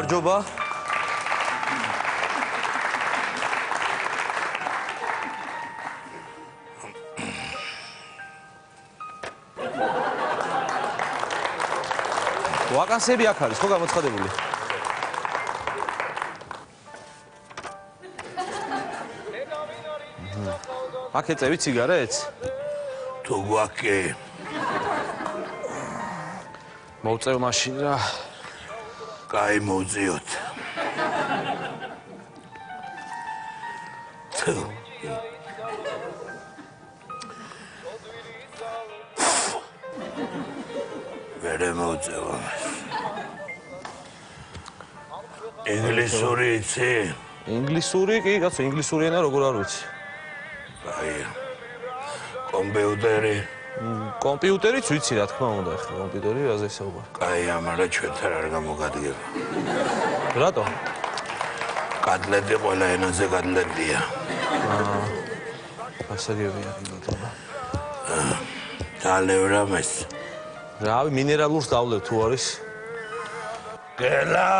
გამარჯობა. ვაკანსიები აქ არის, ხო გამოცხადებული? აქ ეწევით სიგარეტს? თუ გვაქვს მოვწევ მაშინ რა. კაი მოვწიოთ. ვერე მოვწევა. ინგლისური იცი? ინგლისური კი, კაცო, ინგლისური ენა როგორ არ ვიცი. აი. კომპიუტერი. კომპიუტერიც ვიცი, რა თქმა უნდა, ახლა კომპიუტერი რაზე საუბარი. კაი, ამარა ჩვენთან არ გამოგადგება. რატო? კატლეტი ყველა ენაზე კატლეტია. გასაგებია კიდე. დალევ რამეს. რავი, მინერალურს დავლევ თუ არის. გელა.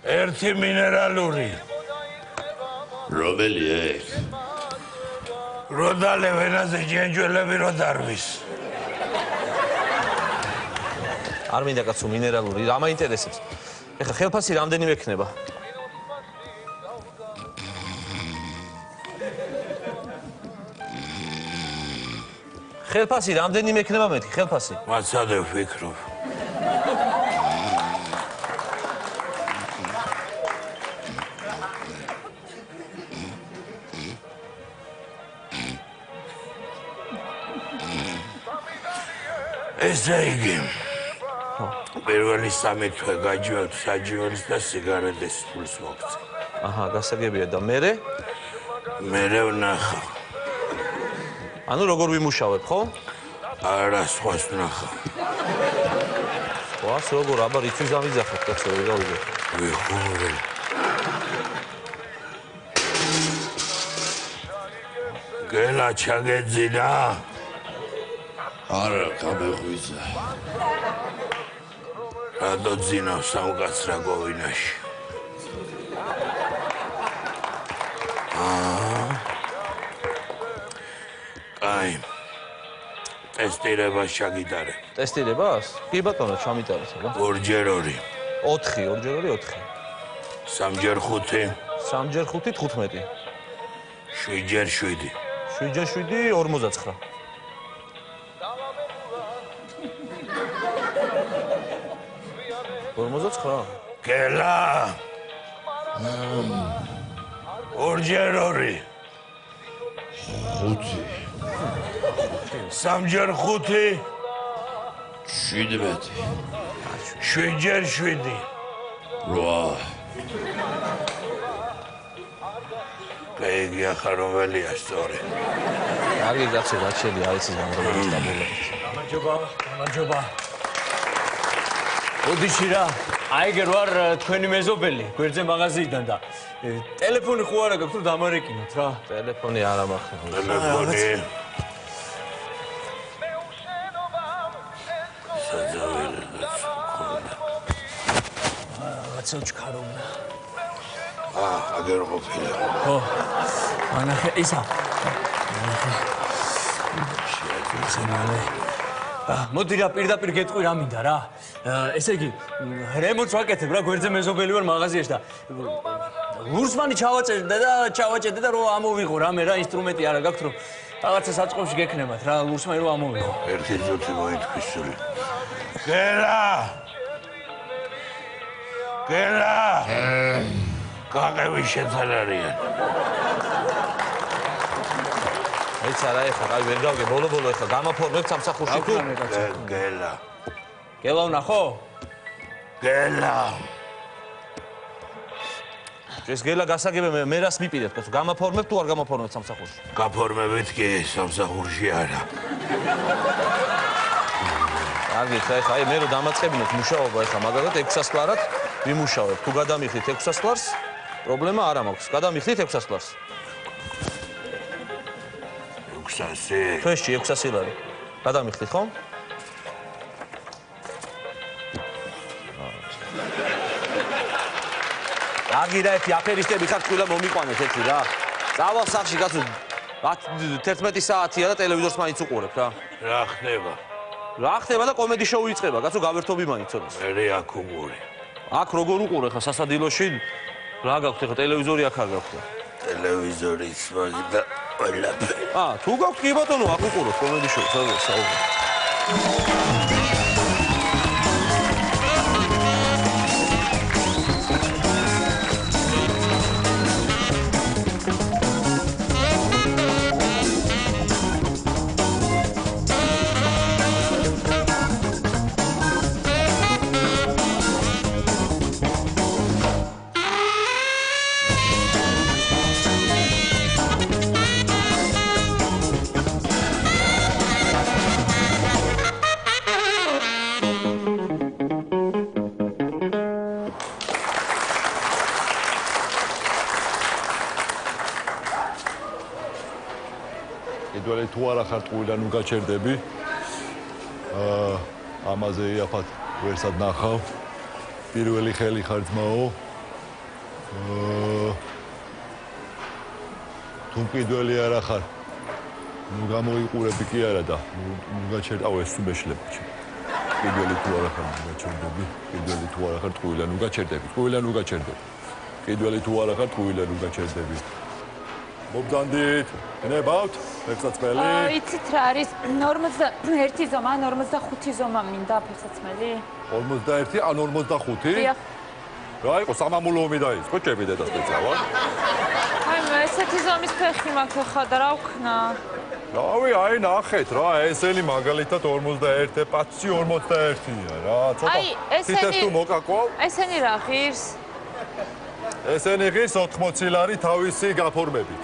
ერთი მინერალური. რომელია ეს? როდალე ვენაზე ჯენჯველები რო დარვის. არ მინდა კაცო მინერალური, რა მაინტერესებს? ეხა ხელფასი რამდენი მექნება? ხელფასი რამდენი მექნება მეთქი, ხელფასი? მაცადე ვფიქრობ. ესე იგი. პირველი 3 თვე გაჯვევთ საჯიოლის და სიგარეტის ფულს მოგწე. აჰა, გასაგებია და მერე? მერე ვნახავ. ანუ როგორ ვიმუშავებ, ხო? არა, სხვას ვნახავ. სხვას როგორ, აბა რითვის გამიძახეთ, კაცო, რა გავიგე. ვიხურე. გელა ჩაგეძინა? არა, გამეღვიძა. რატო ძინავ სამკაცრა გოვინაში? კაი. ტესტირებას ჩაგიტარებ. ტესტირებას? კი ბატონო, ჩამიტარეთ, აბა. 2x2. 4, 2x2 4. 3x5. 3x5 15. 7x7. 7x7 49. გელა. 2x2. 5. 3x5. 17. 7x7. 8. კაი, ახლა რომელია სწორი? კარგი კაცო, გაჩელი არის ის გამრავლების დაბოლებით. გამარჯობა. ოდიში რა, აიგერ ვარ თქვენი მეზობელი, გვერდზე მაღაზიიდან და ტელეფონი ხო არა გაქვს, რომ დამარეკინოთ რა. ტელეფონი არ ამახსოვრ. ტელეფონი. საძაველი გაწუხდა. რაღაცა ჩქარობდა. აგერ ყოფილა. ხო. ანახე ისა. მოდი რა პირდაპირ გეტყვი რა მინდა რა. ესე იგი, რემონტს ვაკეთებ რა, გვერდზე მეზობელი ვარ მაღაზიაში და ლურსმანი ჩავაჭედე და რომ ამოვიღო რამე რა, ინსტრუმენტი არა გაქვთ რომ რაღაცა საწყობში გექნებათ რა, ლურსმანი რომ ამოვიღო. ერთი ძუთი მოითქვის სული. გელა! გელა! გაყევი შეთან არიან. ეს არა ეხლა, აი ვერ გავგე, ბოლო ეხლა გამაფორმებთ სამსახურში თუ? გელა. გელა ვნახო? გელა. ეს გელა გასაგებია მე რას მიპირებ, კაცო, გამაფორმებთ თუ არ გამაფორმებთ სამსახურში? გაფორმებით კი სამსახურში არა. კარგი, ეხლა აი მე რო დამაწყებინოთ მუშაობა ეხლა მაგალითად 600 ლარად ვიმუშავებ. თუ გადამიხდით 600 ლარს, პრობლემა არ მაქვს. გადამიხდით 600 ლარს. 600. თვეში 600 ლარი. გადამიხდით, ხო? აგირაეთი აფერისტები ხართ ყველა მომიყვანეთ ეთი რა. წავალ სახში კაცო 11 საათია და ტელევიზორს მაინც უყურებ რა. რა ხდება? რა ხდება და კომედი შოუ იწყება, კაცო გავერთობი მაინც ცოტა. მე აქ უყურე. აქ როგორ უყურე ხა სასადილოში? რა გაქვთ ხა ტელევიზორი აქ არ გაქვთ? ტელევიზორი ისმაგი და ყველაფერი. თუ გაქვთ კი ბატონო, აქ უყუროთ კომედი შოუ, საუბარი. კიდევ თუ არა ხარ ტყუილან უგაჩერდები. ამაზე იაფად ვერსად ნახავ. პირველი ხელი ხარ ძმაო. თუ კიდევ არა ხარ. ნუ გამოიყურები კი არა და უგაჩერდავ ეს თუ მეშლება. კიდევ თუ არა ხარ უგაჩერდები. კიდევ თუ არა ხარ ტყუილან უგაჩერდები. ტყუილან უგაჩერდები. კიდევ თუ არა ხარ ტყუილან უგაჩერდები. მობდანდით, ნებავთ, ფეხსაცმელი. იცით რა არის 41 ზომა, 45 ზომა მინდა ფეხსაცმელი. 41 ან 45? დიახ. რა იყო სამამულო ომი დაიწყო, ჭები დედას მეწავა. აი მე ესეთი ზომის ფეხი მაქვს ხა და რა ვქნა? რავი, აი ნახეთ რა, ესენი მაგალითად 41, პაცი 41-ია რა, ცოტა. აი, ესენი- თითეს თუ მოკაკვალ, ესენი რა ღირს? ესენი ღირს 80 ლარი თავისი გაფორმებით.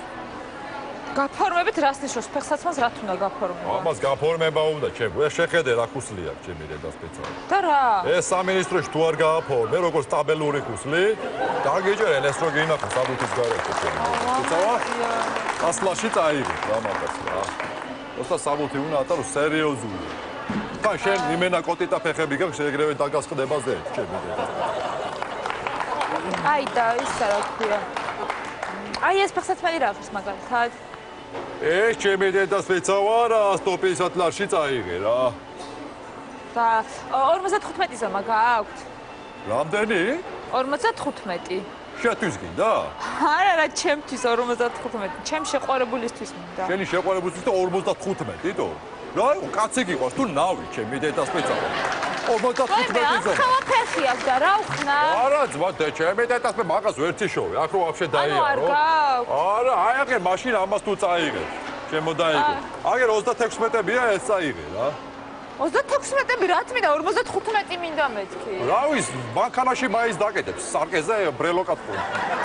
გაფორმებით რას ნიშნავს? ფეხსაცმელს რა თუნდა გაფორმება? ამას გაფორმება უნდა, ჭები. ეს შეხედე რა ხუსლია, ჭები დედას მეწავა. და რა? ეს სამინისტროში თუ არ გააფორმე, როგორც სტაბილური ხუსლი, დაგიჯერენ ეს რო გინახო საბუთის გარეთო ჭები. მეწავა? ასლაში წაიღე რა მაგას რა. ოსტა საბუთი უნდა ატარო სერიოზული. თან შენ იმენა კოტიტა ფეხები გაქვს, ეგრევე დაგასხდება ზე, ჭები დედა. აი და ისა რა ქვია. აი ეს ფეხსაცმელი რა ღირს მაგალითად? ეს ჩემი დედას მეწავა რა, 150 ლარში წაიღე რა. და 55 ზომა გააქვთ? რამდენი? 55. შეთვის გინდა? არა რა, ჩემთვის 55. ჩემ შეყვარებულისთვის მინდა. შენი შეყვარებულისთვის და 55 თო? რა იყო, კაცი გიყვარს თუ ნავი ჩემი დედას მეწავა. 55 ზომა. ახლა ფეხი აქვს და რა ვხნა? არა ძმა, ჩემი დედას მე მაგას ვერცი შოვე, აქ რო ვაფშე ანუ არ დაიარო. გაქვს? არა, აი ახე მაშინ ამას თუ წაიღე. ჩემო დაიღე. აგერ 36-ია ეს წაიღე რა. 36 რა თქმა უნდა 55 მინდა მეთქი. რა ვის, მანქანაში მაინც დაკეთებს, სარკეზე ბრელოკად ხო.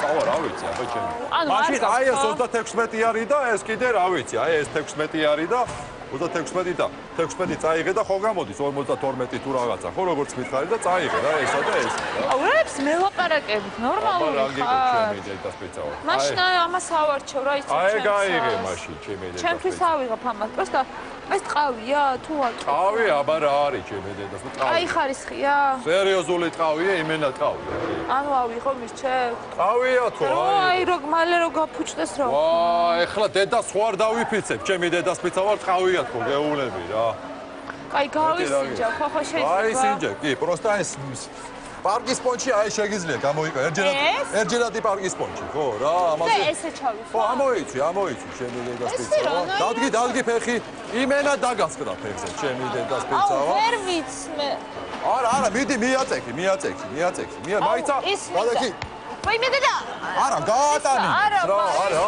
წავა რა ვიცი, აბა ჩემი. ანუ მაშინ არ აი ეს გაქვს, 36 არის და ეს კიდე რა ვიცი, აი ეს 16 არის და 36 და 16 წაიღე და ხო გამოდის 52 თუ რაღაცა, ხო როგორც მითხარი და წაიღე რა ესა და ეს რა. აურებს მელაპარაკებით, აბა ნორმალური რა გიგო ხარ. ჩემი დედას მეწავა. მაშინ ამას ავარჩევ რა იცი. აი გაიღე მაშინ ჩემი დედას. ჩემთვის ავიღებ ამას. პროსტა ეს ტყავია თუ აკი? ტყავი აბა რა არის ჩემი დედას და ტყავი. აი ხარისხია? სერიოზული ტყავია, იმენა ტყავია. ანუ ავიღო მისჩევ. ტყავია თქო, აი რო მალე რო გაფუჭდეს რა. ვა, ეხლა დედას ხო არ დავიფიცებ, ჩემი დედას მეწავა ტყავია თქო, გეულები რა. აი გავისინჯა, ხო შეიძლება. აი სინჯა, კი, პროსტა ეს პარკის პონჩი აი შეგიძლია გამოიყო, ერთჯერადი პარკის პონჩი, ხო, რა, ამაზე. და ესე ჩავიხო. ხო, ამოიცი, ჩემი დედას ესე მეწავა. რა, დადგი ფეხი, იმენა დაგასკდა ფეხზე, ჩემი დედას აუ მეწავა. ვერ ვიცმე. არა, მიდი მიაწექი. მაიცა, გადაკი. ვაი მე დედა. არა, გაატანი. არა, რა, არა.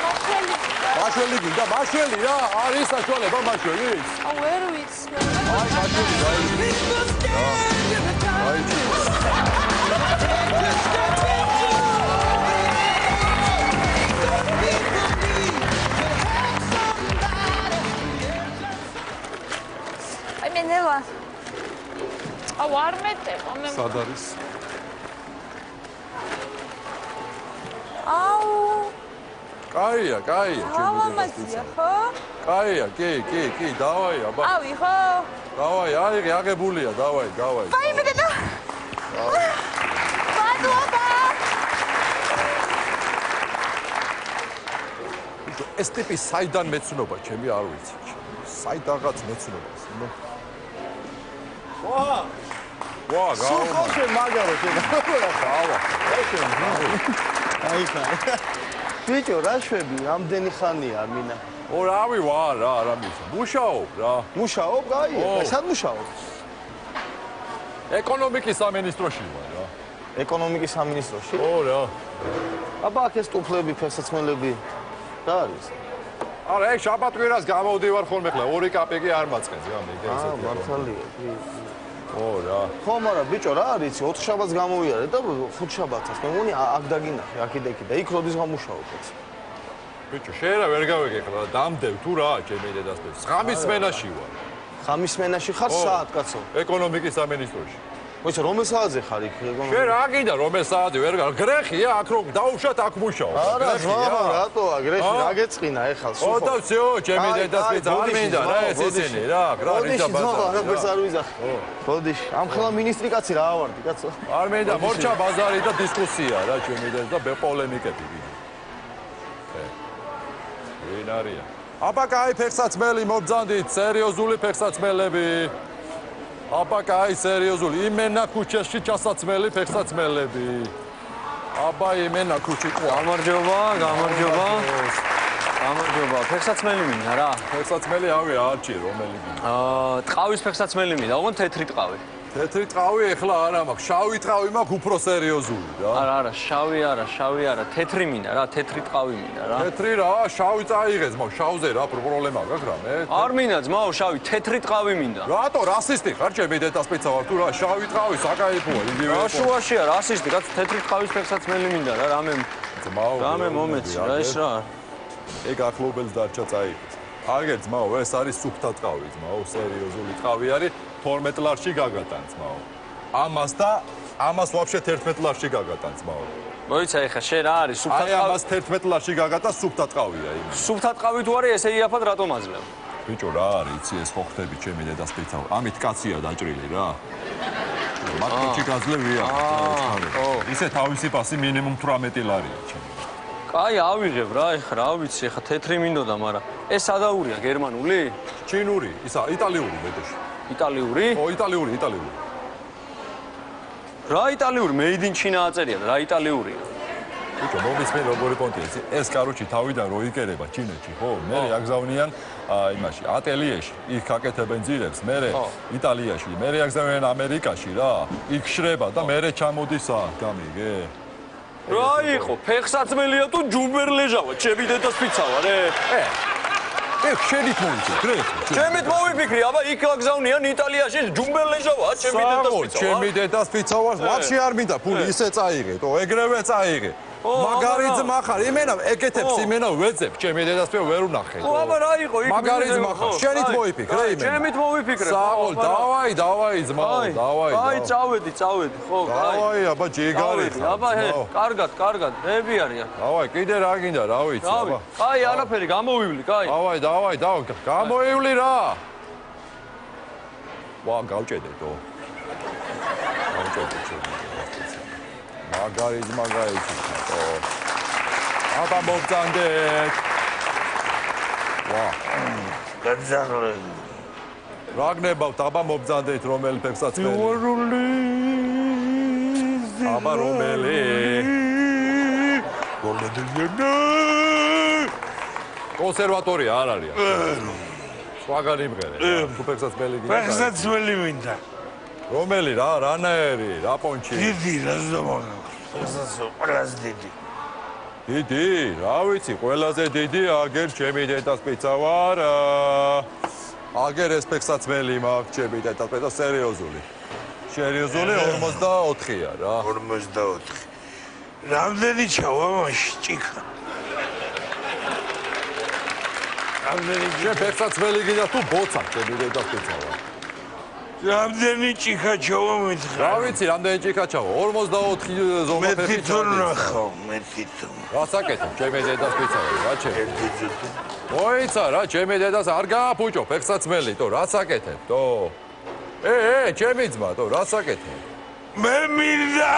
მაშველი. მაშველი გინდა, მაშველი რა, არის საშუალება მაშველი. აუ ვერ ვიცმე. აი, მაშველი აი მე ნელა. აუ არ მეტევა მე. სად არის? აუ კაია, ჩემი მამაზია ხო? კაია, კი, დავაი, აბა. ავიღო. დავაი, აიღე, აღებულია, დავაი. ვაი მე დედა. მადლობა. ეს ტიპი საიდან მეცნობა, ჩემი არ ვიცი. საიდანღაც მეცნობას. ვა, გავა. შენ მაგარო შენ. გავა. აი ხა. ბიჭო, რა შვები, რამდენი ხანია მინა? რავი ვარ რა, რა მისა. მუშაობ რა. მუშაობ, გაიარა. სად მუშაობ? ეკონომიკის სამინისტროში ვარ რა. ეკონომიკის სამინისტროში? რა. აბა აქ ეს ტუფლები, ფეხსაცმელები რა არის? არა, ეს შაბათ-კვირას გამოვდივარ ხოლმე ხლა 2 კაპიკი არ მაწყენს გამიგე ესეთი. მართალია. რა. ხო, მაგრამ ბიჭო, რა არის? 4 შაბათს გამოვიარე და 5 შაბათს. მე მგონი აქ დაგინახე, აქ და იქ როდის გამუშაობ? ბიჭო, შენ რა ვერ გავიგე ხლა, დამდევ თუ რა, ჩემი დედასწრებს. ღამის სმენაში ვარ. ხამის სმენაში ხარ საათ, კაცო? ეკონომიკის სამინისტროში. მოიცა, რომელ საათზე ხარ იქ? შენ რა გინდა რომელ საათზე ვერ გა გრეხია აქ რომ დაუშვათ აქ მუშაობ. არა, ზვაბა, რატოა გრეხი, რა გეწყინა ეხლა სულ. ოდა всё, ჩემი დედასწრებს არ მინდა რა ეს ისინი რა, რა რიცა ბაზარი. რა ბერს არ ვიზახი. ბოდიში, ამ ხელა მინისტრი კაცი რა ავარდი, კაცო. არ მინდა მორჩა ბაზარი და დისკუსია რა ჩემი და პოლემიკები გინდა. ვინ არიან? აბა კაი ფეხსაცმელი მობძანდით, სერიოზული ფეხსაცმელები. აბა კაი სერიოზული, იმენა ქუჩაში ჩასაცმელი ფეხსაცმელები. აბა იმენა ქუჩი ყვა. გამარჯობა. ფეხსაცმელი მინდა რა. ფეხსაცმელი ავი არჩი რომელი გინდა. ტყავის ფეხსაცმელი მინდა, ოღონდ თეთრი ტყავი. თეთრი ტყავი ეხლა არა მაქვს, შავი ტყავი მაქვს უფრო სერიოზული რა. არა, შავი არა, თეთრი მინდა რა, თეთრი ტყავი მინდა რა. თეთრი რა, შავი წაიღეს, მაგრამ შავზე რა პრობლემა გაქვს რა მე? არ მინდა ძმაო, შავი, თეთრი ტყავი მინდა. რატო რასისტი ხარ ჩემი დედასწრებსა ვარ თუ რა, შავი ტყავი საკაიფოა, იგივე. რა შუაშია, რასისტი, კაც თეთრი ტყავის ფეხსაცმელი მინდა რა, რამე მომეცი რა ეს რა. ეგ ახლობელს დარჩა წაიღეს. აგერ ძმაო, ეს არის სუფთა ტყავი, ძმაო, სერიოზული ტყავი არის. 12 ლარში გაგატან ძმაო. ამას და ამას ვაფშე 11 ლარში გაგატან ძმაო. მოიცა ეხა შენ რა არის სუფთა ტყავი? აი ამას 11 ლარში გაგატა სუფთა ტყავია იმ. სუფთა ტყავი თუ არის ესე იაფად რატომ აძლევ? ბიჭო რა არის იცი ეს ხო ხდები ჩემი დედასწრებსა. ამით კაცია დაჭრილი რა. მაკროჩი გაძლევია. ისე თავისი პასი მინიმუმ 18 ლარია ჩემი. კაი ავიღებ რა ეხა რა ვიცი ეხა თეთრი მინდოდა მაგრამ ეს სადაურია გერმანული? ჩინური, ისა იტალიური ბედეში. იტალიური? იტალიური. რა იტალიური? Made in China აწერია რა იტალიურია? ბიჭო, მომისმე როგორი პონტია. ეს კაროჩი თავიდან რო იკერება ჩინეთში, ხო? მე აგზავნიან იმაში, ატელიეში. იქ აკეთებენ ძირებს, მე იტალიაში, მე აგზავნიან ამერიკაში რა. იქ შრება და მე ჩამოდის აქ, გამიგე? რა იყო? ფეხსაცმელია თუ ჯუმბერლეჟავა? ჩემი დედას ფიცავა რე? ეგ შენით მოიწე, გრეხი. ჩემით მოვიფიქრი, აბა იქ აგზავნიან იტალიაში ჯუმბერლეჟავა, ჩემი დედას ფიცავა. ჩემი დედას ფიცავა, ვაფშე არ მინდა ფული ისე წაიღე, ეგრევე წაიღე. მაგარი ძმა ხარ, იმენა ეკეთებს, იმენა ვეძებ, ჩემი დედას ვერ უნახე. აბა რა იყო იქ? მაგარი ძმა ხარ, შენით მოვიფიქრე იმენა. ჩემით მოვიფიქრე. საყოლ, დავაი ძმაო, დავაი. აი, წავედი, ხო, აი. დავაი, აბა ჯიგარი ხარ. აბა, კარგად, ნები არიან. დავაი, კიდე რა გინდა, რა ვიცი, აბა. აი, არაფერი, გამოვივლი, კაი. დავაი, გამოივლი რა. ვა, გავჭედეთო. გავჭედეთ ჩემი. მაგარი ძმა გაიჩინო. აბა მოგწანდეთ. ვა. გაძაღლე. რა გნებავთ, აბა მოგწანდეთ რომელი ფეხსაცმელი? აბა რომელი? კონსერვატორია არ არის. სხვაგან იმღერე. თუ ფეხსაცმელი გინდა. ფეხსაცმელი მინდა. რომელი რა, რანაერი, რა პონჩი? დიდი რაზომაგა. ყველაზე დიდი. დიდი, რა ვიცი, ყველაზე დიდი აგერ ჩემი დედას პიცა ვარ. აგერ ეს ფეხსაცმელი მაქვს ჩემი დედას პიცა სერიოზული. სერიოზული 44-ია რა. 44. რამდენი ჩავა მაშინ ჭიქა? რამდენი შენ ფეხსაცმელი გინდა თუ ბოცა ჩემი დედას პიცა ვარ. რამდენი ჭიქა ჩავა მითხრა? რა ვიცი, რამდენი ჭიქა ჩავა? 44 ზომა მე ფეხი თვითონ ჩავა. ნახავ, მე თვითონ. რა საკეთებ, ჩემი დედას პიცა ვარ, რა ჩემი? ერთი ძუთი. მოიცა რა, ჩემი დედას არ გააფუჭო ფეხსაცმელი, თო რა საკეთებ, თო? ჩემი ძმა, თო რა საკეთებ? მე მინდა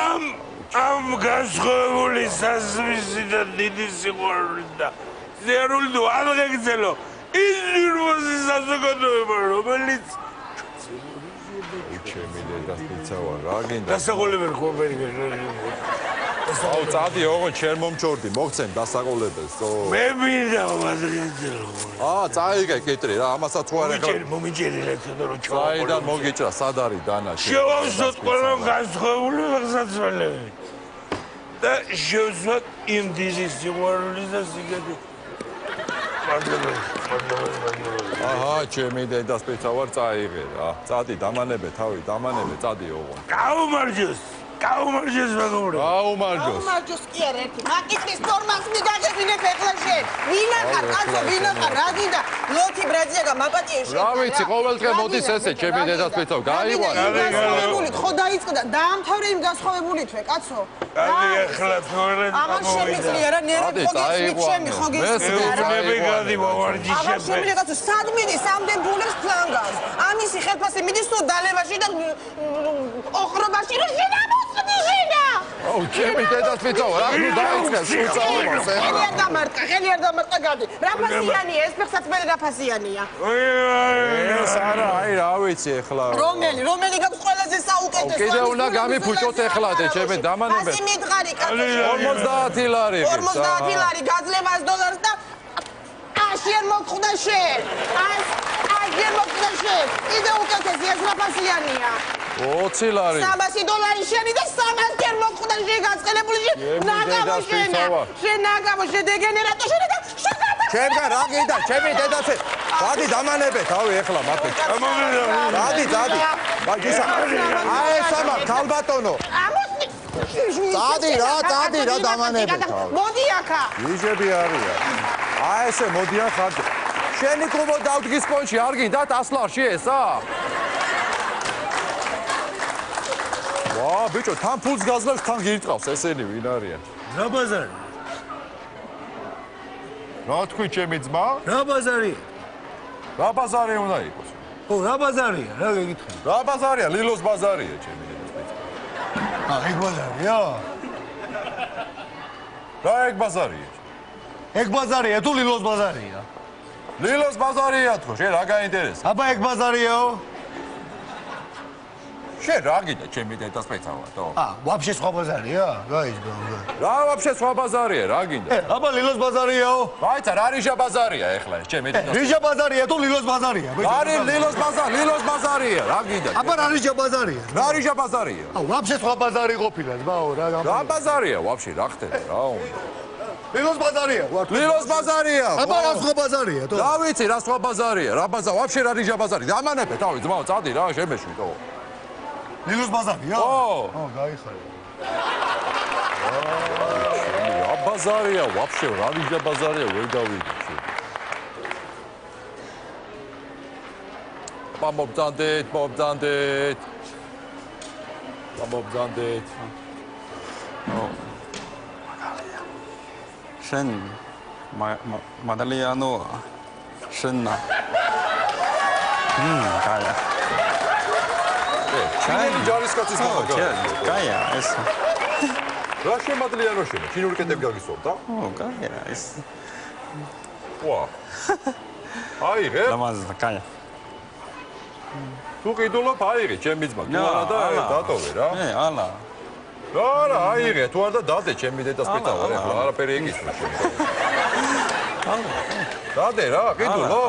ამ განსხვავებული საზღვისი და დიდი სიყვარული და ზერული თუ არ გეგზელო ის ნირვოზის საზოგადოება რომელიც ჩემი დედას პიცა ვარ რა გინდა დასაყოლებელ ხობერი აუ წადი ოღონ ჩემ მომჩორდი მოგცემ დასაყოლებელს მე მინდა ვაზრგენძელო წაიგე კიტრი რა ამასაც თუ არ ეხლა მომიჯერი რა თქო რომ წაიდან მოგიჭრა სად არის დანა შევავსოთ ყველა განსხვავებული აღსაცვალები და შევსვათ იმ დიზის სიყვარულის და სიგადი აჰა ჩემი დედას პიცა ვარ წაიღე რა წადი დამანებე თავი დამანებე წადი ოღონ გაუმარჯოს მეგობრებო გაუმარჯოს კი არა ერთი მაკითხის ფორმას მიგაგებინებ ეხლა შენ ვინა ხარ კაცო ვინა ხარ რა გინდა ლოთი ბრაზიაგა მაპატიე შენ რა ვიცი ყოველდღე მოდის ესე ჩემი დედას პიცა გაიყვან განსხვავებულით ხო დაიწყდა დაამთავრე იმ განსხვავებულითვე კაცო ახლა თორე აღარ შემიძლია რა ნერვი ხოგის ჩემი ხოგის მე გადი მოვარჯიშე აღარ შემიძლია კაცო სად მიდის ამდენ ბულებს ფლანგავს ამისი ხელფასი მიდის თუ დალევაში და ოხრობაში რომ შენ აუ ჩემი დედას პიცა ვარ ახლა დაიწყე შეწავებას ხელი არ დამარტყა გადი რა ფასიანია ეს ფეხსაც მე რა ფასიანია ეს არა აი რა ვიცი ეხლა რომელი გაქვს ყველაზე საუკეთესო კიდე უნდა გამიფუჭოთ ეხლა და ჩემი დამანებე ფასი მითხარი კაცო 50 ლარი 50 ლარი გაძლევ $100 და შენ მოგხვდა შენ შენ მოგხვდა შენ კიდე უკეთესი ეს რა ფასიანია 20 ლარი $300 შენი და 300 ჯერ მოგხვდა შენ გაწყელებული შენ ნაგავო შენ დეგენერატო შენ და ჩემგან რა გინდა ჩემი დედასე დადი დამანებე თავი ეხლა მათე დადი მაგისა აი ესამა ქალბატონო დადი რა დამანებე თავი მოდი აქა იჟები არიან აი ესე მოდიან ხარ შენი კუბო დავდგის პონჩი არ გინდათ 100 ლარში ესა ვა ბიჭო თან ფულს გაძლევს თან გირტყავს ესენი ვინ არიან რა ბაზარი რა თქვი ჩემი ძმა რა ბაზარი რა ბაზარი უნდა იყოს ო რა ბაზარია რა გეკითხე რა ბაზარია ლილოს ბაზარია ჩემი დედას პიცა ეგ ბაზარია რა ეგ ბაზარია ეგ ბაზარია თუ ლილოს ბაზარია ლილოს ბაზარია თქო შენ რა გაინტერესა აბა ეგ ბაზარიაო შენ რა გინდა ჩემი დედას პიცა ვარ ვაფშე სხვა ბაზარია გაიზგო რა ვაფშე სხვა ბაზარია რა გინდა აბა ლილოს ბაზარიაო ვაიცა რა რიჟა ბაზარია ეხლა ეს ჩემი დედას რიჟა ბაზარია თუ ლილოს ბაზარია არის ლილოს ბაზარია რა გინდა აბა რა რიჟა ბაზარია რა რიჟა ბაზარია ვაფშე სხვა ბაზარი ყოფილა ძმაო რა ბაზარია ვაფშე რა ხდება რა უნდა ლილოს ბაზარია ლილოს ბაზარია აბა რა სხვა ბაზარია თო რა ვიცი რა სხვა ბაზარია რა ბაზარ ვაფშე რა რიჟა ბაზარი დამანებე თავი ძმაო წადი რა შემეშვი თო ლილოს ბაზარია ო გაიხარე რა ბაზარია ვაფშე რა რიჟა ბაზარია ვერ გავიგე მობძანდეთ შენ მადალიანოა შენნა კაია ჩაი ჯარისკაცის მაგალია კაია ეს რა შემადლიანო შენ ჩინური კეთებ გაგისვამდა ო კაია ეს ვა აიღე ლამაზა კაია თუ კიდულობ აიღე ჩემი ძმა თუ არა და დატოვე რა ალა რა აიღე თუ არ და დადე ჩემი დედას პიცა ვარ ეხლა არაფერი ეკისრო შენ დადე რა კიდულო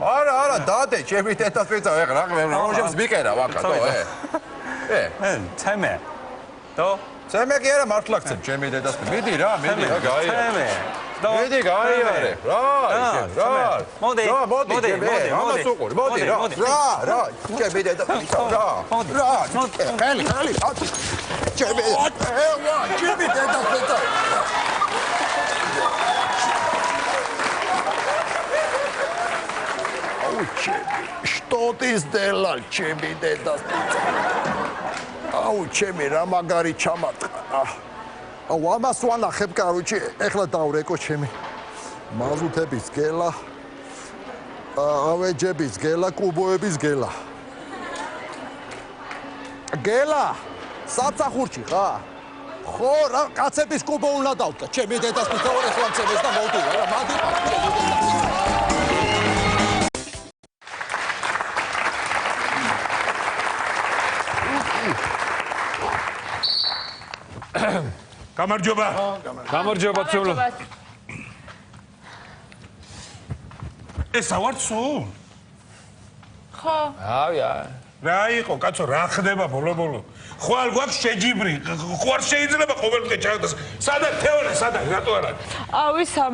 არა დადე ჩემი დედას პიცა ეხლა რა რომჟემს მიყერა ვაკა თო თემე თო ცემე კი არა მართლა გცემ ჩემი დედას მიდი რა გაიარე მიდი გაიარე რა მოდი ამას უყური მოდი რა ჩემი დედა რა ხელი ჩემი დედა პიცა Что ты сделал, ჩემი დედას პიცა აუ ჩემი რა მაგარი ჩამატყა აუ ამას ვანახებ კაროჩი ეხლა დავრეკო ჩემი მაზუთების გელა ავეჯების გელა კუბოების გელა გელა საფსახურში ხა ხო, რა კაცების კუბო უნდა დავდგა. ჩემი დედას მითაური ხლამცემეს და მოდი რა, მადი გამარჯობა. გამარჯობა ცოლო. ეს ავარ სულ? ხო. ავია. რა იყო, კაცო, რა ხდება ბოლო-ბოლო? ხვალ გვაქვს შეჯიბრი. ხო არ შეიძლება ყოველდღე ჩავდეს. სადა თეორე, სადა, რატო არ არის? ავისა,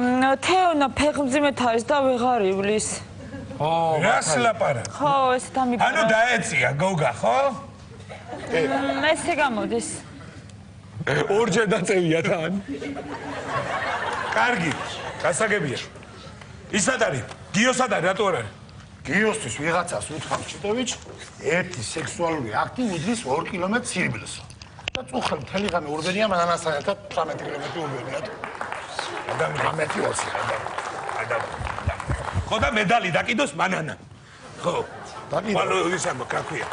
თეონა ფეხმძიმეთ არის და ვეღარ ივლის. რას ლაპარაკ? ხო, ეს დამიგა. ანუ დაეწია გოგა, ხო? ესე გამოდის. ორჯერ დაწევია თან. კარგი, გასაგებია. ისად არის, გიოსად არის, რატო არ არის? გიოსთვის ვიღაცას უთხრავს ჩიტოვიჩ, ერთი სექსუალური აქტი უდრის 2 კილომეტრ სირბილს. და წუხლებ მთელი ღამე ურბენია მანასთან ერთად 18 კილომეტრი ურბენია. ადამიანი 20 ადამიანი. ხო და მედალი დაკიდოს მანანა. ხო. დაკიდო ისა მოქაქვია.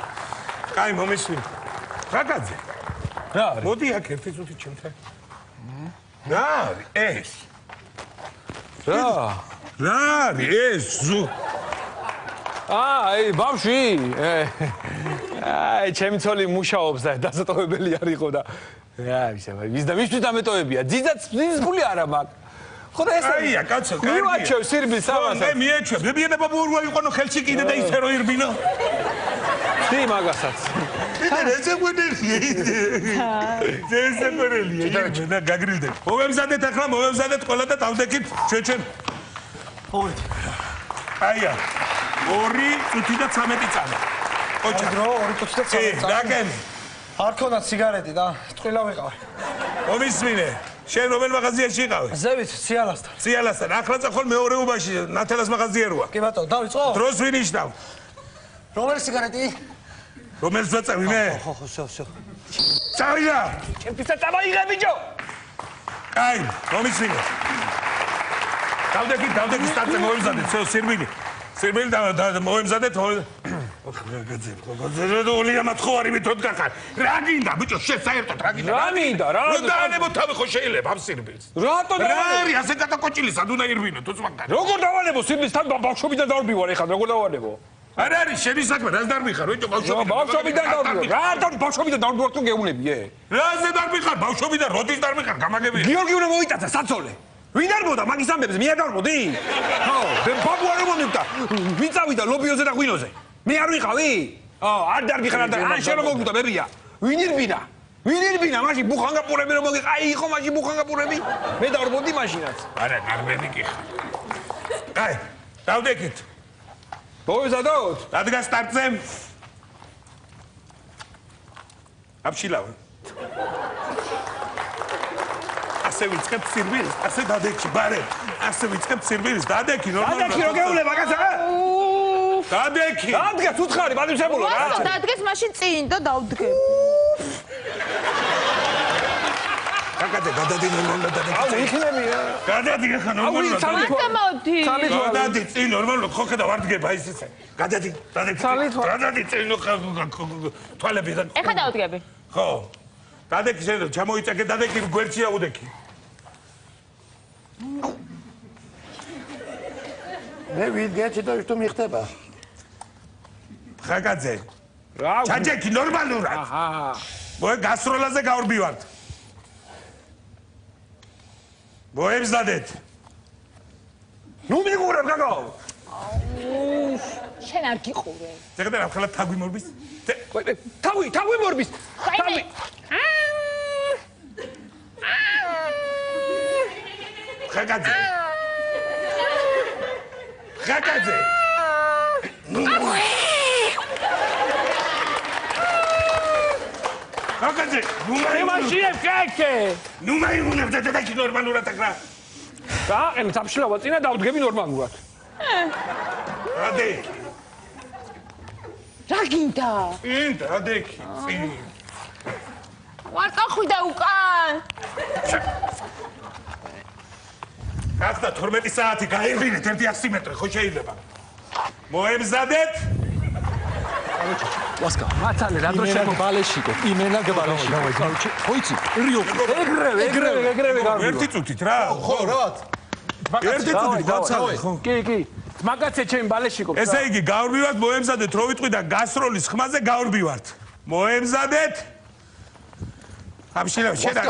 კაი მომისვი. რაგაძე. რა არის? მოდი აქ ერთი წუთი ჩემთან. რა არის ეს? რა არის ეს ზუ? აი, ბავშვი. აი, ჩემი ცოლი მუშაობს და დასატოვებელი არ იყო და რა ვიცი, ვის და მისთვის დამეტოვებია. ძიძაც ფული არა მაქვს. ხო და ეს აია, კაცო, კარგია. მივაჩევ სირბილს ამას. მე მიეჩვევ. მე ბიენება ბურვა იყონო ხელში კიდე და ისე რო ირბინო. დი მაგასაც. კიდე რეცეპტებია. რეცეპტებია. და გაგრილდეთ. მოვემზადეთ ახლა, მოვემზადეთ ყველა და დავდექით ჩვენ. მოვედი. აია. 2 წუთი და 13 წამი. ოჩა. დრო 2 წუთი და 13 წამი. დაგენი. არ ქონდა სიგარეტი და ტყილა ვიყავი. მომისმინე. შენ რომელ მაღაზიაში იყავი? ზევით ციალასთან. ციალასთან. ახლა წახვალ მეორეობაში ნათელას მაღაზია როა. კი ბატონო, დავიწყო? დროს ვინიშნავ. რომელი სიგარეტი? რომელს ვაწევი მე? ხო, всё. წავიდა. ჩემთვის წამოიღე ბიჭო. კაი, მომისმინე. დავდექით სტარტზე მოემზადეთ, სირბილი. სირბილი და მოემზადეთ. გაგაძე, მათხოვარი მეთოდ გახარ. რა გინდა, ბიჭო, შენ საერთოდ რა გინდა? რა მინდა, რა? რა დაანებო თავი ხო შეიძლება ამ სირბილს? რატო რა არის ასე გადაკოჭილი, სად უნდა ირბინო, თუ ზვაგან? როგორ დავალებო სირბილს თან ბავშვობიდან დავარბივარ ეხლა, როგორ დავალებო? არ არის შენი საქმე, რას დარბიხარ, ბიჭო, ბავშვობიდან დავარბივარ. რატო ბავშვობიდან დავარბივარ თუ გეუნები, რაზე დარბიხარ, ბავშვობიდან როდის დარბიხარ, გამაგებია. გიორგი უნდა მოიტაცა საცოლე. ვინ დარბოდა მაგის ამბებს, მე არ დარბოდი? ხო, ბაბუ არ მომივდა. ვინ წავიდა ლობიოზე და ღვინოზე? მე არ ვიყავი? არ დარბიხარ, ან შენ როგორ გუდა ბებია? ვინ ირბინა? ვინ ირბინა? მაშინ ბუხანგაპურები რომ მოგიყ, აი იყო მაშინ ბუხანგაპურები? მე დარბოდი მაშინაც. არა, გარმები კი ხარ. აი, დავდექით. მოვეზადოთ? რადგან სტარტზე აფშილავ. ასე ვიწყებ სირბილს, ასე დადექი, ბარე. ასე ვიწყებ სირბილს, დადექი, ნორმალურად. დადექი რო გეულება, კაცო. დადექი. დადგეს უცხარი, ბადმისებულო რა. ბატონო, დადგეს მაშინ წინ და დავდგე. კაკადე, გადადი ნორმალურად დადექი. აუ, იქნებია. გადადი ახლა ნორმალურად. მარტო მოდი. გადადი წინ ნორმალურად, ხო ხედა ვარდგება ის ისე. გადადი, დადექი. გადადი წინ თვალები და. ეხა დავდგები. ხო. დადექი შენ ჩამოიწაკე, დადექი გვერდში აუდექი. მე ვიდგე ჩიტოვიჩ თუ მიხდება. ხაკაძე. რა? ჩაჯექი ნორმალურად. აჰა. მოე გასტროლაზე გავრბივართ. მოემზადეთ. ნუ მიგურებ გაგო. შენ არ გიყურე. ზეგდა რა ხალხ თაგვი მორბის? თავი მორბის. თავი. ხაკაძე. ხაკაძე. ხაკაძე, მე მაშინებ კაკე. ნუ მაიღუნებ და დადექი ნორმალურად აკრა. რა, ემ საფშილავა წინა დავდგები ნორმალურად. დადექი. რა გინდა? წინ დადექი, წინ. ვარ წახვიდა უკან. გახდა 12 საათი გაერბინეთ 1 100 მეტრი, ხო შეიძლება? მოემზადეთ? ვასკა. მაცალე რა დრო შემო ბალეშიკო. იმენა ბალეშიკო. ხოიცი, რიო. ეგრევე გავიგე. ერთი წუთით რა. ხო, რა. ერთი წუთით ვაცალე. კი. მაგაცე ჩემი ბალეშიკო. ესე იგი გავრბივართ, მოემზადეთ, რო ვიტყვი და გასროლის ხმაზე გავრბივართ. მოემზადეთ. აბშილა შედა.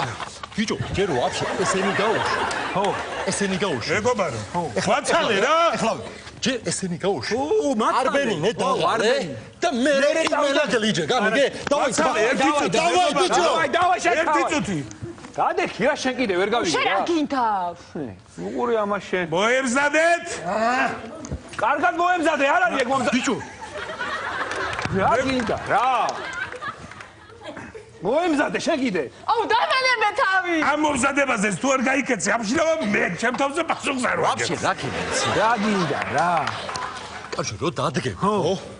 ბიჭო, ჯერო აფშე, ესენი გაუშვი. ხო. ესენი გაუშვი. მეგობარო. ვაცალე რა. ეხლა ჯე ესენი გაუშვი. ო, მართლა. არბენი და მე იმენა გლიჯე, გამიგე? დავაი, ერთი წუთი. დავაი ბიჭო. დავაი შენ. ერთი წუთი. გადეხი რა შენ კიდე ვერ გავიგე. შენ რა გინდავ? უყური ამას შენ. მოემზადეთ. კარგად მოემზადე, არ არის ეგ მომზადე. ბიჭო. რა გინდა? რა? მოემზადე შენ კიდე. აუ დამანებე თავი. ამ მომზადებაზე თუ არ გაიქეცე, აბშილავა მე ჩემ თავზე პასუხს არ ვაგებ. ვაფშე რა კიდე? რა გინდა რა? კაცო, რო დადგები. ხო,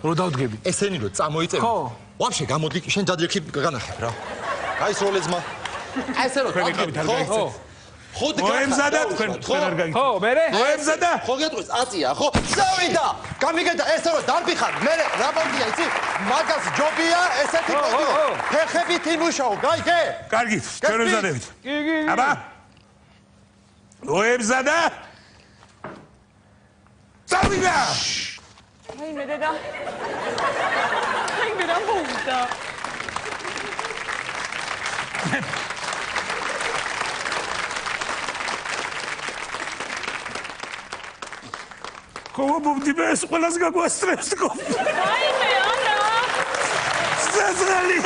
რო დავდგები. ესენი რო წამოიწევი. ხო. ვაფშე გამოდი, შენ დადრექი განახებ რა. აი ეს როლეძმა. აი ესე რო თქვენ არ გაიქცეთ. ხო, მოემზადა თქვენ არ გაიქცეთ. ხო, მერე? მოემზადა. ხო გეტყვის აწია, ხო? წავიდა. გამიგედა ესე რო დარბიხარ, მე რა ბანკია იცი? მაგას ჯობია, ესეთი პოდიო. ფეხებით იმუშაო, გაიგე? კარგით, თქვენ ემზადებით. კი. აბა. მოემზადა. წავიდა. აი მე დედა. აი მე რა მოვიდა. ხომობდი მე ეს ყველას გაგვასწრებს თქო. აი მე არა. ზაზალი.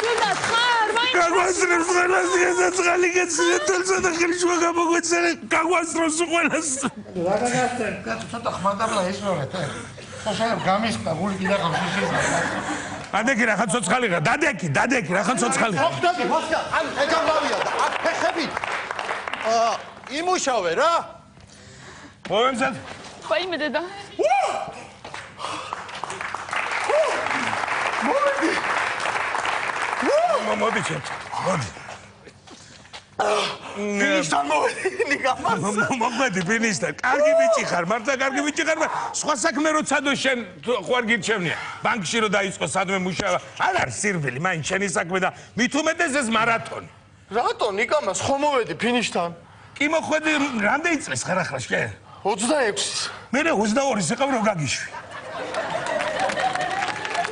დედა ხარ, მაინც გაგვასწრებს ყველას ზაზალი გეცეთელსა და ხელშუა გამოგვეცერე გაგვასწროს ყველას. რა გაგასწრებ? კაცო ცოტა ხმადაბლა ისმორეთ. ხო შეიძლება გამისკდა გული კიდე ხამშიშის. ადეკი რახან ცოცხალი რა, დადეკი რახან ცოცხალი. ხოხდები, ვასკა, ან ეგამავია და აქ ფეხებით. იმუშავე რა. მოემზად. აი მე დედა. მოდი ჩემ. მოდი. ფინიშთან მოვედი გამას. მოდი ფინიშთან. კარგი ბიჭი ხარ, მართლა კარგი ბიჭი ხარ, სხვა საქმე როცადო შენ ხო არ გირჩევნია. ბანკში რო დაიწყო სადმე მუშაობა. არ არის სირბილი, მაინც შენი საქმე და მით უმეტეს ეს მარათონი. რატო ნიკამას ხომ მოვედი ფინიშთან? კი მოხვედი რამდენი წლის ხარ ახლა შენ? 26-ის. მე 22-ის იყავ რო გაგიშვი.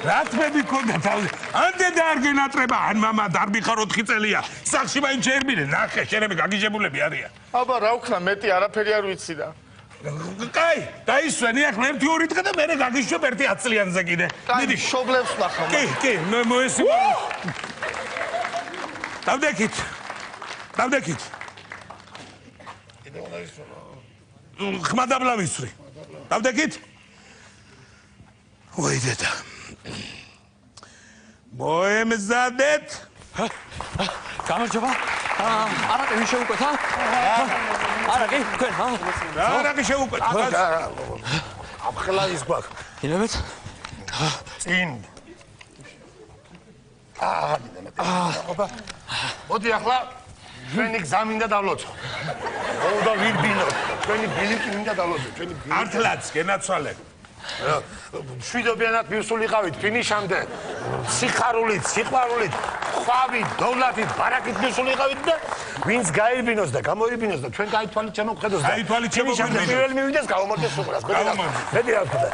რა თმები ქონდა თავზე? ამდე და არ გენატრება, ან მამა დარბიხარ 4 წელია. სახში მაინც შეერბილე, ნახე, შენები გაგიჟებულები არიან. აბა რა ვქნა, მეტი არაფერი არ ვიცი და. კაი, დაისვენი ახლა 1-2 დღე და მე გაგიშვებ 1 წლიანზე კიდე. მიდი, შობლებს ნახავ. კი, მოესი. დავდექით. ხმადაბლა ვისვრი. დავდექით? ვაი დედა. მოემზადეთ. გამარჯობა. არაკი ვინ შეუკვეთ, ჰა? არაკი, თქვენ, ჰა? არაკი შეუკვეთ. აფხელა ის გვაქვს. ინებეთ? წინ. მოდი ახლა ჩვენი გზა მინდა დავლოცო. მოვდა ვირბინოთ. ჩვენი ბილიკი მინდა დავლოცო, ჩვენი ბილიკი. ართლაც გენაცვალე. შვიდობიანად მივსულიყავით ფინიშამდე. სიხარულით, სიყვარულით, ხვავით, დოვლათით, ბარაკით მივსულიყავით და ვინც გაირბინოს და გამოირბინოს და ჩვენ გაითვალით შემოგვხედოს და გაითვალით შემოგვხედოს. პირველი მივიდეს გავუმართეს უყურას. მეტი რა ვქნა.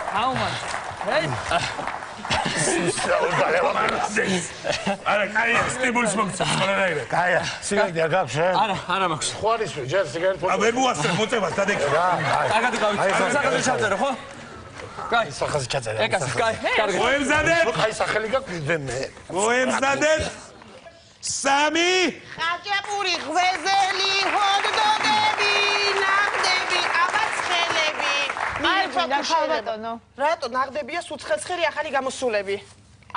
არა, კაია, სტიბულს მოგწევს, ყველანაირად. კაია, სიგარეტი არ გაქვს შენ? არა მაქვს. ხო არის ჯერ სიგარეტი ა ვერ მოასწრებ მოწევას დადეკი. კარგად გავიქცე. სახაზე ჩაწერე, ხო? კაი, სახაზე ჩაწერე. ეკას, კაი, კარგად. მოემზადეთ. აი სახელი გაქვს მე. მოემზადეთ. 3 ხაჭაპური, ღვეზელი, ჰოთ-დოგები, ნაღდები, აბაცხელები. არ გვინდა ხალბატონო. რატო ნაღდებია სუცხეცხერი ახალი გამოსულები?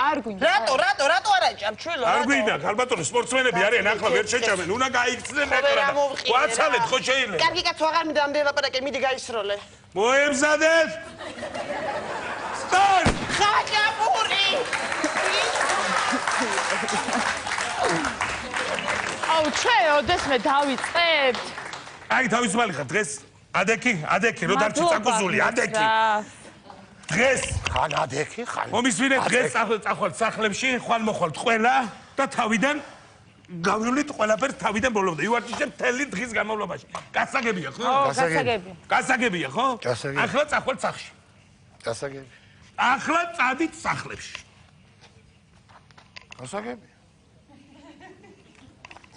არ გვინდა. რატო არ აჭამ ჩვილო? არ გვინდა, ქალბატონო, სპორტსმენები არიან, ახლა ვერ შეჭამენ, უნდა გაიქცნენ ეკრა. ვაცალეთ, ხო შეიძლება. კარგი კაცო, აღარ მინდა ამდენ ლაპარაკე, მიდი გაისროლე. მოემზადეთ. სტარტ! ხაჭაპური! აუ ჩეოდეს მე დავიწყებთ. აი თავისუფალი ხარ დღეს. ადეკი, რო დარჩი წაკუზული, ადეკი. დღეს განადექი ხალი. მომისმინეთ დღეს წახვალთ სახლებში, ხვალ მოხვალთ ყველა და თავიდან გავლით ყველაფერს თავიდან ბოლომდე. ივარჯიშებთ მთელი დღის განმავლობაში. გასაგებია ხო? გასაგები. გასაგებია ხო? გასაგები. ახლა წახვალთ სახლში. გასაგები. ახლა წადით სახლებში. გასაგები.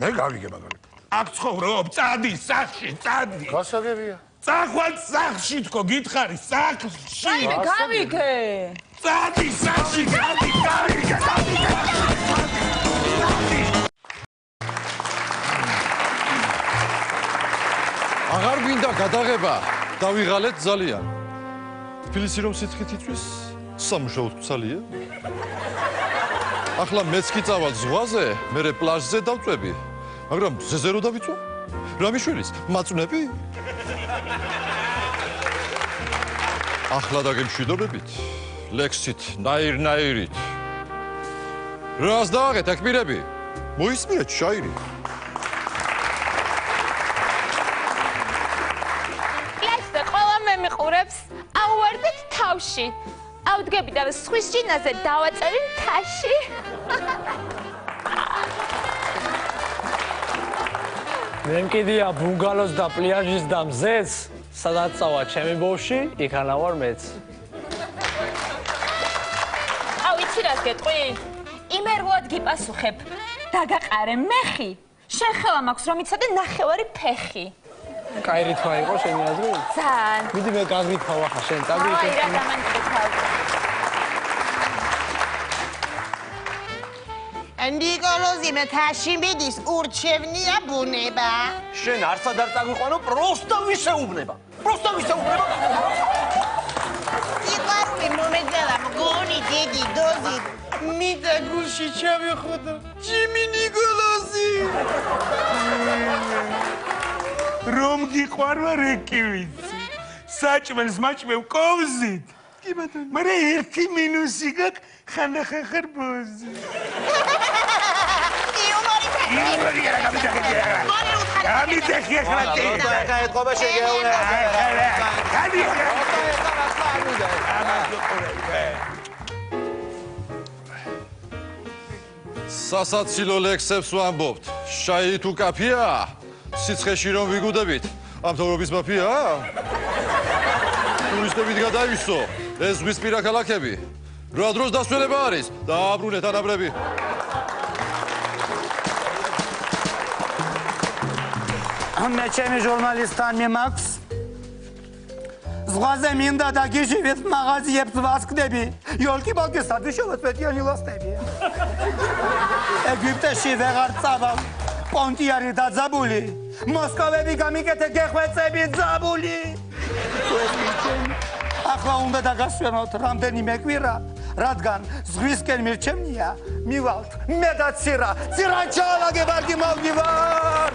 მე გავიგე მაგალითად. აქ ცხოვრობ, წადი სახლში, წადი. გასაგებია. წახვალთ სახლში თქო, გითხარი, სახლში. მე გავიგე. წადი სახლში, წადი, გავიგე, გავიგე. აღარ გვინდა გადაღება, დავიღალეთ ძალიან. თბილისი რომ სითხით იწვის, სამუშაოდ ქცალია. ახლა მეც კი წავალ ზღვაზე, მერე პლაჟზე დავწვევი. მაგრამ ზეზე რო დავიწვა? რა მიშველის? მაწვნები? ახლა დაგემშვიდობებით, ლექსით, ნაირ-ნაირით. რას დავაღეთ, აკბირები? მოისმინეთ შაირი. მიყურებს, აუვარდეთ თავში. ავდგები და სხვის ჯინაზე დავაწევი მთაში. მე მკიდია ბუნგალოს და პლიაჟის და მზეც, სადაც წავა ჩემი ბავში, იქანა ვარ მეც. აუ იცი რას გეტყვი? იმერულად გიპასუხებ. დაგაყარე მეხი. შენ ხელა მაქვს რომ იცოდე ნახევარი ფეხი. კაი რითვა იყო შენი აზრი? ძალიან. მიდი მე გაგვითხოვ ახლა შენ წადი. აი რა დამანწყვეტავ. ნიკოლოზი მე თაში მიდის ურჩევნია ბუნება. შენ არცად არ წაგვიყვანო, პროსტო ვისეუბნება. პროსტო ვისეუბნება. სიყვარული მომეძალა მგონი დიდი დოზი. მიდა გულში ჩავიხოდო. ჯიმი ნიკოლოზი. რომ გიყვარვა რეკი ვიცი. საჭმელს მაჭმევ კოვზით. კი ბატონო. მაგრამ ერთი მინუსი გაქვს, ხანდახან ხარ ბოზი. იუმორი რა გამიდაგე. გამიდაგე ახლა კი. ახლა ეთყობა შეგეუნა. გამიდაგე. სასაცილო ლექსებს ვამბობთ. შაი თუ კაფეა? სიცხეში რომ ვიგუდებით, ამ თორობის მაფია? ტურისტებით გადავისო, ეს ზღვისპირა ქალაქები. რა დროს დასვენება არის? დააბრუნეთ ანაბრები. მე ჩემი ჟურნალისტთან მიმაქვს. ზღვაზე მინდა და გიჟივით მაღაზიებს ვასკდები. იოლკი-ბალკი სადიშოვეთ პეტიანი ლასტები. ეგვიპტეში ვეღარ წავალ. პონტი არის დაძაბული. მოსკოვები გამიკეთე გეხვეწები ძაბული. ახლა უნდა დაგასვენოთ რამდენიმე კვირა, რადგან ზღვისკენ მირჩევნია, მივალთ მე და ცირა. ცირა ჩალაგე ვარგი მოგივარ.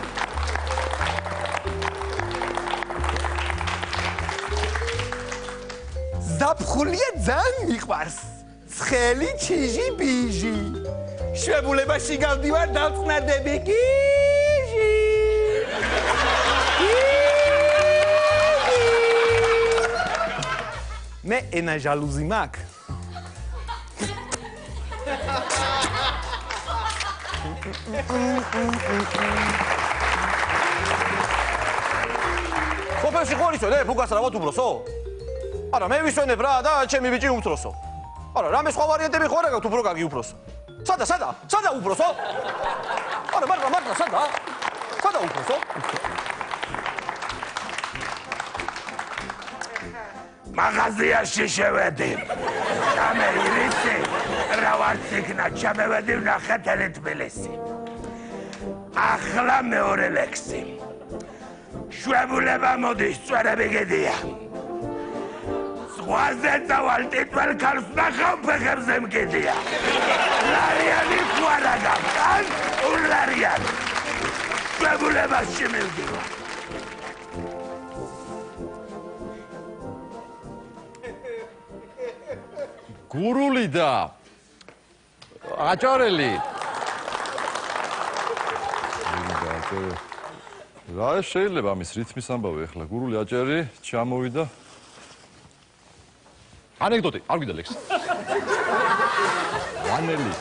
ზაფხულია ძალიან მიყვარს. ცხელი ჩიჟი ბიჟი. შვებულებაში გავდივარ დავწნადები გიჟი. მე ენა ჟალუზი მაქვს. სოფელში ხორიცო, ფუგას რავად უბროსო? არა, მე ვისვენებ რა და ჩემი ბიჭი უმცროსო. არა, რამე სხვა ვარიანტები ხო არა გაქვთ უფრო კარგი უბროსო? სადა უბროსო? არა, მარტო, სადა უბროსო? მაღაზიაში შევედი. ჩამეირიცი, რა ვარ ციგნა, ჩამევედი ვნახე თელი თბილისი. ახლა მეორე ლექსი. შვებულება მოდის, წვერები გედია. ზღვაზე წავალ ტიტველ ქარს ნახავ ფეხებზე მკიდია. ლარიანი თუ არა გაქვს, ან ულარიანი. შვებულებაში მივდივარ. გურული და აჭარელი. რა შეიძლება ამის რითმის ამბავი ახლა? გურული აჭარი ჩამოვიდა. ანეკდოტი, არ გვიდა ლექსი. ვანელი.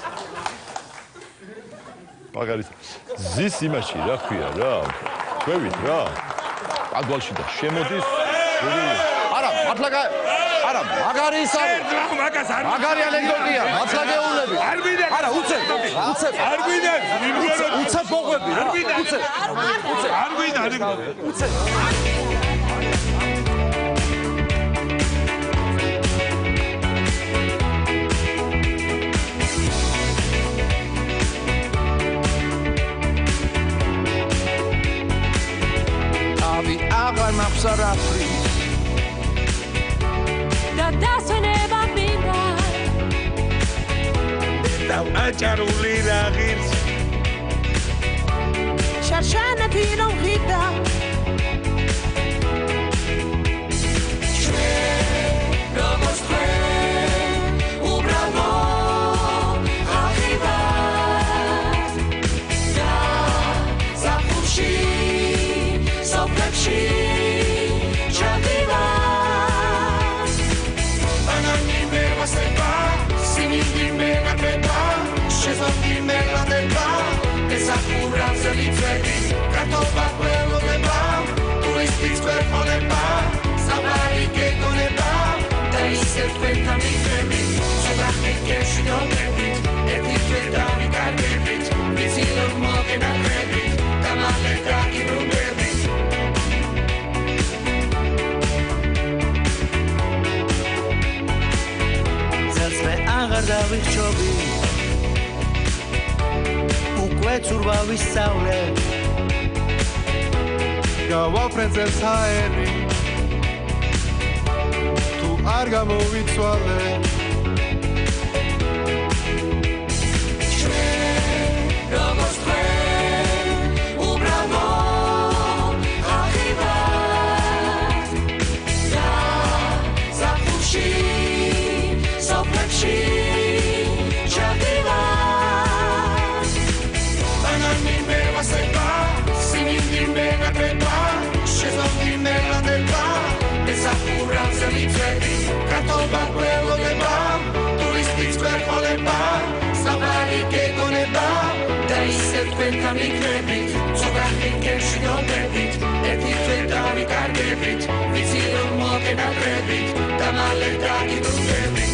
მაგალითად, ზის იმაში რა ქვია რა? ქვევით რა. პადვალში და შემოდის. არა, არა, მაგარი ის არის. მაგარი ანეკდოტია, მართლაგეულები. არ გვინდა. არა, უცებ. არ გვინდა. უცებ მოყვები რა. უცებ. არ გვინდა ანეკდოტი. უცებ. აღარ მახსარაფრის და დასვენება მინდა და აჭარული რა ღირს შარშანათი რომ ღირდა როგორც თქვენ უბრალო აღივარ და საფუში სოფლებში ჩადივარ ბანანი მევასება სიმინდი მეგადება შეზონდი მელადება ესახურავს ელიცები კარტოფა ყველოდება ტურისტის ყველოდება საბარი გეკონება და ისევ თქვენთან მიგდები სობრახი კეში დოგებით ერთი თვე დავიკარგებით ვიცი რომ მოგენაგრებით და მალე დაგიბრუნდებით ძელს მე აღარ დავიხშობი უკვე ცურვა ვისწავლე გავაფრენწებს ჰაერი თუ არ გამოვიცვალე როგორც თქვენ უბრალო აღივარ და საფუში სოფლებში ჩადივარ ბანანი მევასება სიმინდი მეგადება შეზონდი მელადება ესახურავს ელიცები კარტოფა ყველოდება ტურისტის ყველოდება საბარი გეკონება და ისევ თქვენთან მიგდებით სობრახი კეში დოგებით ერთი თვე დავიკარგებით ვიცი რომ მოგენაგრებით და მალე დაგიბრუნდებით